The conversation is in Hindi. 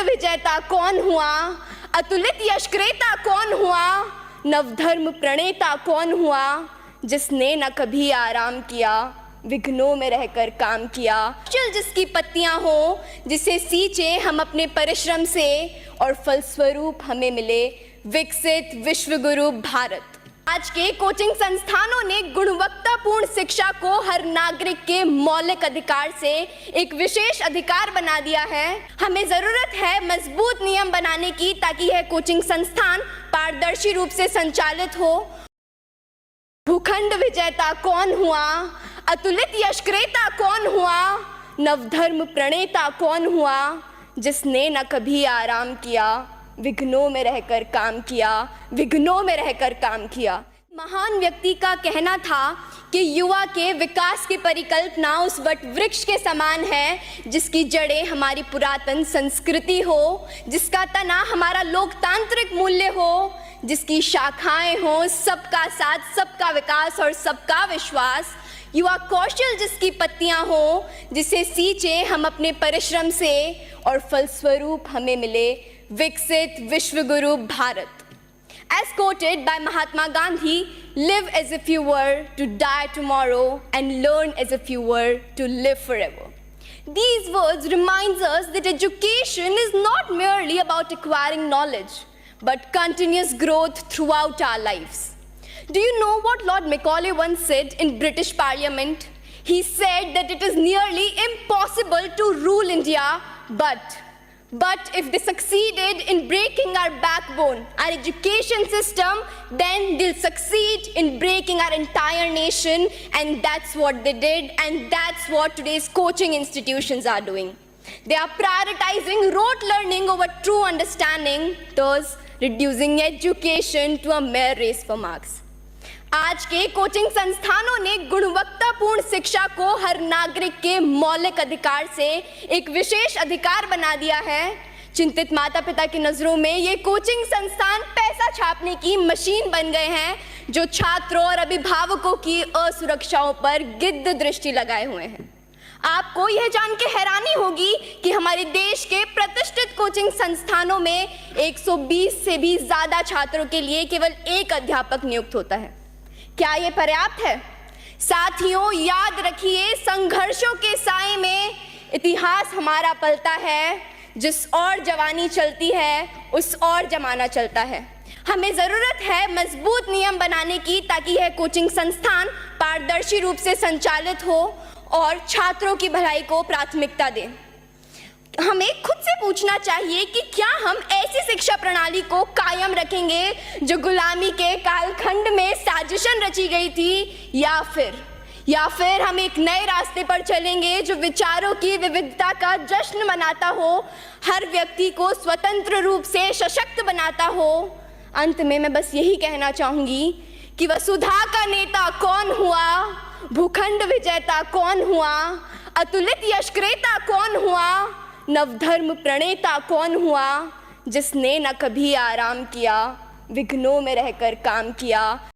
विजेता कौन हुआ, अतुलित यशक्रेता कौन हुआ, नवधर्म प्रणेता कौन हुआ, जिसने न कभी आराम किया, विघ्नों में रहकर काम किया। चल जिसकी पत्तियां हो, जिसे सींचे हम अपने परिश्रम से, और फलस्वरूप हमें मिले विकसित विश्वगुरु भारत। आज के कोचिंग संस्थानों ने गुणवत्तापूर्ण शिक्षा को हर नागरिक के मौलिक अधिकार से एक विशेष अधिकार बना दिया है। हमें जरूरत है मजबूत नियम बनाने की, ताकि यह कोचिंग संस्थान पारदर्शी रूप से संचालित हो। भूखंड विजेता कौन हुआ, अतुलित यशक्रेता कौन हुआ, नवधर्म प्रणेता कौन हुआ, जिसने न कभी आराम किया, विघ्नों में रहकर काम किया, विघ्नों में रहकर काम किया। महान व्यक्ति का कहना था कि युवा के विकास की परिकल्पना उस वट वृक्ष के समान है, जिसकी जड़ें हमारी पुरातन संस्कृति हो, जिसका तना हमारा लोकतांत्रिक मूल्य हो, जिसकी शाखाएं हो सबका साथ, सबका विकास और सबका विश्वास। युवा कौशल जिसकी पत्तियां हो, जिसे सींचे हम अपने परिश्रम से, और फलस्वरूप हमें मिले विकसित विश्वगुरु Bharat. As quoted by Mahatma Gandhi, live as if you were to die tomorrow and learn as if you were to live forever. These words remind us that education is not merely about acquiring knowledge, but continuous growth throughout our lives. Do you know what Lord Macaulay once said in British Parliament? He said that it is nearly impossible to rule India, but if they succeeded in breaking our backbone, our education system, then they'll succeed in breaking our entire nation. And that's what they did, and that's what today's coaching institutions are doing. They are prioritizing rote learning over true understanding, thus reducing education to a mere race for marks. आज के कोचिंग संस्थानों ने गुणवत्तापूर्ण शिक्षा को हर नागरिक के मौलिक अधिकार से एक विशेष अधिकार बना दिया है। चिंतित माता पिता की नजरों में ये कोचिंग संस्थान पैसा छापने की मशीन बन गए हैं, जो छात्रों और अभिभावकों की असुरक्षाओं पर गिद्ध दृष्टि लगाए हुए हैं। आपको यह जान के हैरानी होगी कि हमारे देश के प्रतिष्ठित कोचिंग संस्थानों में 120 से भी ज्यादा छात्रों के लिए केवल एक अध्यापक नियुक्त होता है। क्या ये पर्याप्त है? साथियों, याद रखिए, संघर्षों के साए में इतिहास हमारा पलता है। जिस और जवानी चलती है, उस और जमाना चलता है। हमें जरूरत है मजबूत नियम बनाने की, ताकि यह कोचिंग संस्थान पारदर्शी रूप से संचालित हो और छात्रों की भलाई को प्राथमिकता दें। हमें खुद से पूछना चाहिए कि क्या हम ऐसी शिक्षा प्रणाली को कायम रखेंगे जो गुलामी के कालखंड में साजिशन रची गई थी, या फिर हम एक नए रास्ते पर चलेंगे जो विचारों की विविधता का जश्न मनाता हो, हर व्यक्ति को स्वतंत्र रूप से सशक्त बनाता हो। अंत में मैं बस यही कहना चाहूंगी कि वसुधा का नेता कौन हुआ, भूखंड विजेता कौन हुआ, अतुलित यशक्रेता कौन हुआ, नवधर्म प्रणेता कौन हुआ, जिसने न कभी आराम किया, विघ्नों में रहकर काम किया।